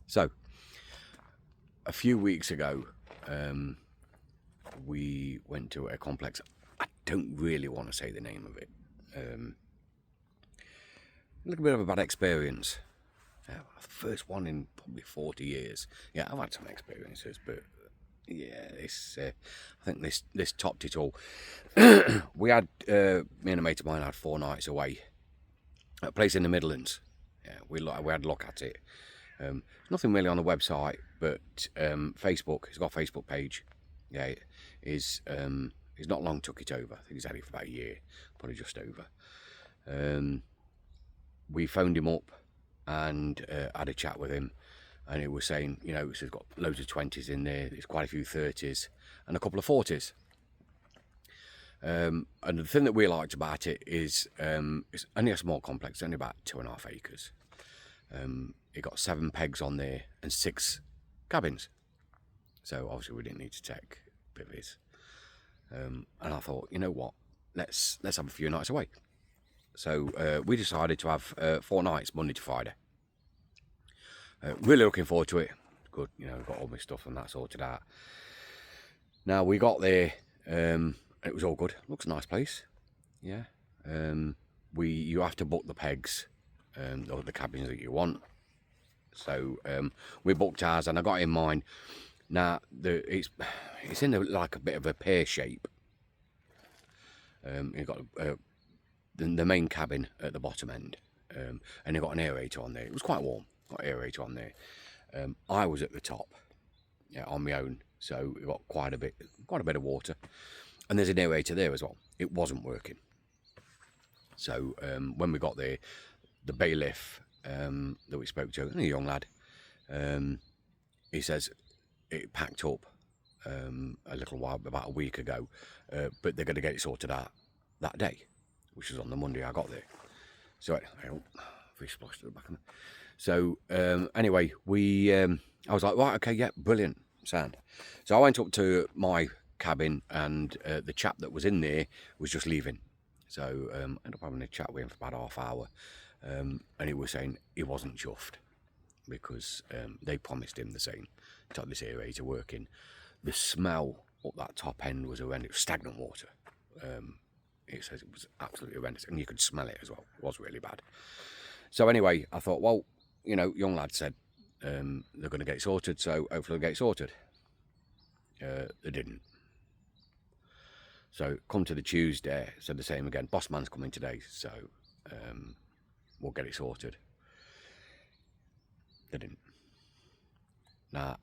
So, a few weeks ago, we went to a complex. I don't really want to say the name of it. A little bit of a bad experience. The first one in probably 40 years. Yeah, I've had some experiences, but yeah, I think this topped it all. We had, me and a mate of mine had 4 nights away at a place in the Midlands. Yeah, we had a look at it. Nothing really on the website, but Facebook. It's got a Facebook page. Yeah, he's not long took it over. I think he's had it for about a year, probably just over. We phoned him up and had a chat with him, and he was saying, you know, it's got loads of 20s in there. There's quite a few 30s and a couple of 40s. And the thing that we liked about it is it's only a small complex, only about 2.5 acres. It got 7 pegs on there and 6 cabins. So obviously we didn't need to take bivvies. And I thought, you know what, let's have a few nights away. So we decided to have 4 nights, Monday to Friday. Really looking forward to it. Good, you know, got all my stuff and that sorted out. Now we got there, it was all good. Looks a nice place. Yeah. You have to book the pegs, the cabins that you want. So we booked ours, and I got in mine. Now it's in like a bit of a pear shape. You've got the main cabin at the bottom end, and you've got an aerator on there. It was quite warm. Got an aerator on there. I was at the top, yeah, on my own, so we got quite a bit of water, and there's an aerator there as well. It wasn't working. So when we got there, the bailiff that we spoke to, a young lad, he says it packed up a little while, about a week ago, but they're going to get it sorted out that day, which was on the Monday I got there. So fish splashed at the back of me. So anyway, I was like, right, okay, yeah, brilliant, sound. So I went up to my cabin, and the chap that was in there was just leaving. So I ended up having a chat with him for about half hour, and he was saying he wasn't chuffed because they promised him the same, to have this aerator working. The smell up that top end was horrendous, stagnant water. It says it was absolutely horrendous, and you could smell it as well. It was really bad. So anyway, I thought, well, you know, young lad said they're going to get it sorted, so hopefully they'll get it sorted. They didn't. So come to the Tuesday, said the same again. Boss man's coming today, so we'll get it sorted. They didn't. Now,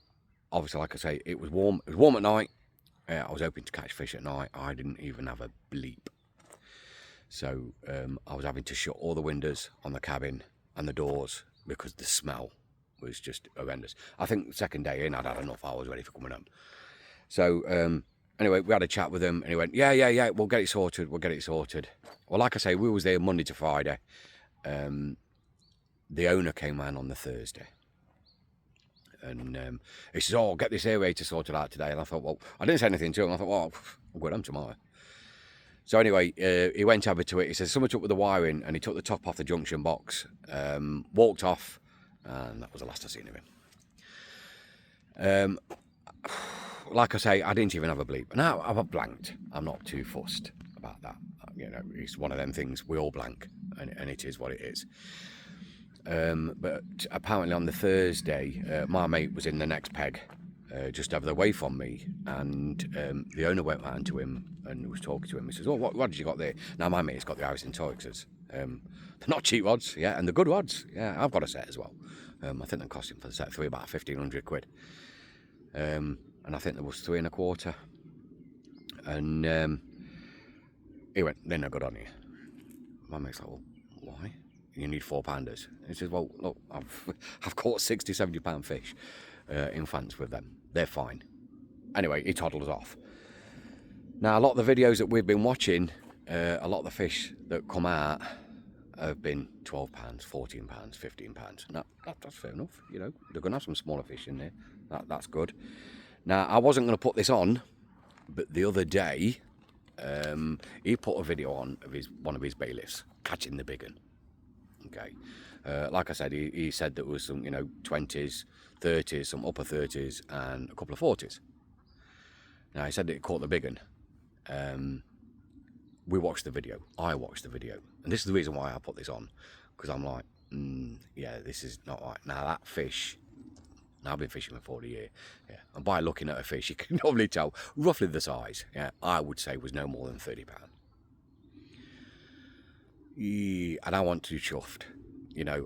obviously, like I say, it was warm. It was warm at night. I was hoping to catch fish at night. I didn't even have a bleep. So I was having to shut all the windows on the cabin and the doors because the smell was just horrendous. I think the second day in, I'd had enough. I was ready for coming home. So anyway, we had a chat with him, and he went, yeah, we'll get it sorted. We'll get it sorted. Well, like I say, we was there Monday to Friday. The owner came round on the Thursday. And he says, oh, I'll get this aerator sorted out today. And I thought, well, I didn't say anything to him. I thought, well, I'll go home tomorrow. So anyway, he went over to it. He says, something's up with the wiring. And he took the top off the junction box, walked off, and that was the last I seen of him. Like I say, I didn't even have a bleep. Now, I've blanked. I'm not too fussed about that. You know, it's one of them things, we all blank, and it is what it is. But apparently on the Thursday, my mate was in the next peg, just over the way from me, and the owner went round to him and was talking to him. He says, oh, what did you got there? Now, my mate's got the Harrison Torxes. They're not cheap rods, yeah, and they're good rods. Yeah, I've got a set as well. I think they're costing for the set 3 about 1,500 quid. And I think there was 3 1/4. And he went, they're no good on you. My mate's like, well, why? You need 4-pounders. He says, well, look, I've caught 60, 70 pound fish in France with them. They're fine. Anyway, he toddles off. Now, a lot of the videos that we've been watching, a lot of the fish that come out have been 12 pounds, 14 pounds, 15 pounds. Now, that's fair enough. You know, they're going to have some smaller fish in there. That's good. Now, I wasn't going to put this on, but the other day, he put a video on of one of his bailiffs catching the big one. Okay, Like I said, he said there was some, 20s, 30s, some upper 30s, and a couple of 40s. Now, he said that he caught the big one. We watched the video. I watched the video. And this is the reason why I put this on. Because I'm like, yeah, this is not right. Now, that fish, now I've been fishing for 40 years. Yeah. And by looking at a fish, you can normally tell roughly the size. Yeah, I would say was no more than 30 pounds. Yeah, and I want to be chuffed.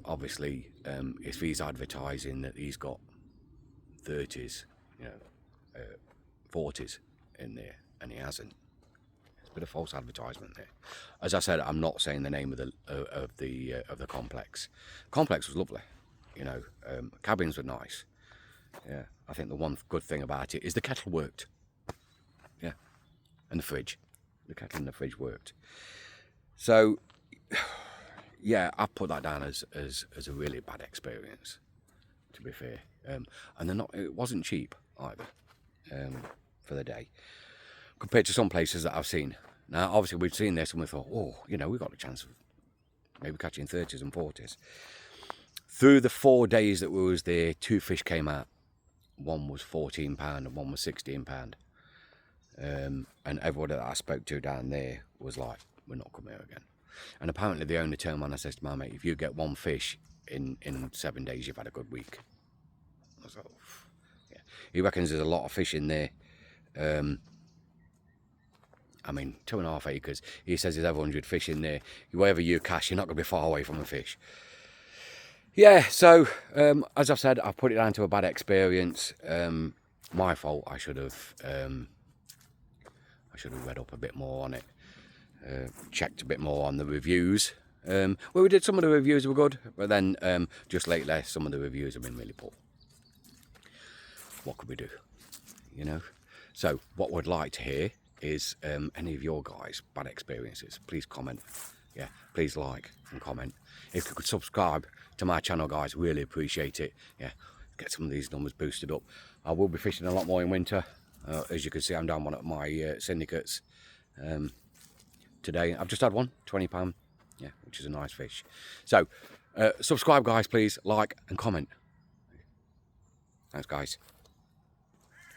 Obviously, if he's advertising that he's got 30s, 40s in there, and he hasn't, it's a bit of false advertisement there. As I said, I'm not saying the name of the complex. Complex was lovely, cabins were nice. Yeah, I think the one good thing about it is the kettle worked. Yeah, and the fridge, the kettle and the fridge worked. So, yeah, I put that down as a really bad experience, to be fair. And it wasn't cheap either, for the day, compared to some places that I've seen. Now, obviously, we've seen this and we thought, oh, we've got a chance of maybe catching 30s and 40s. Through the 4 days that we was there, 2 fish came out. One was £14 and one was £16. And everybody that I spoke to down there was like, we're not coming here again. And apparently the owner turned around and says to my mate, if you get 1 fish in 7 days, you've had a good week. I was like, yeah. He reckons there's a lot of fish in there. 2.5 acres. He says there's over 100 fish in there. Wherever you cast, you're not going to be far away from a fish. Yeah, so as I've said, I've put it down to a bad experience. My fault. I should have read up a bit more on it. Checked a bit more on the reviews. Well, we did, some of the reviews were good, but then just lately some of the reviews have been really poor. What could we do? So what we'd like to hear is any of your guys' bad experiences. Please comment. Yeah, please like and comment. If you could subscribe to my channel, guys, really appreciate it. Yeah, get some of these numbers boosted up. I will be fishing a lot more in winter. As you can see, I'm down one at my syndicates today. I've just had one, £20, yeah, which is a nice fish. So subscribe, guys, please, like and comment. Thanks, guys.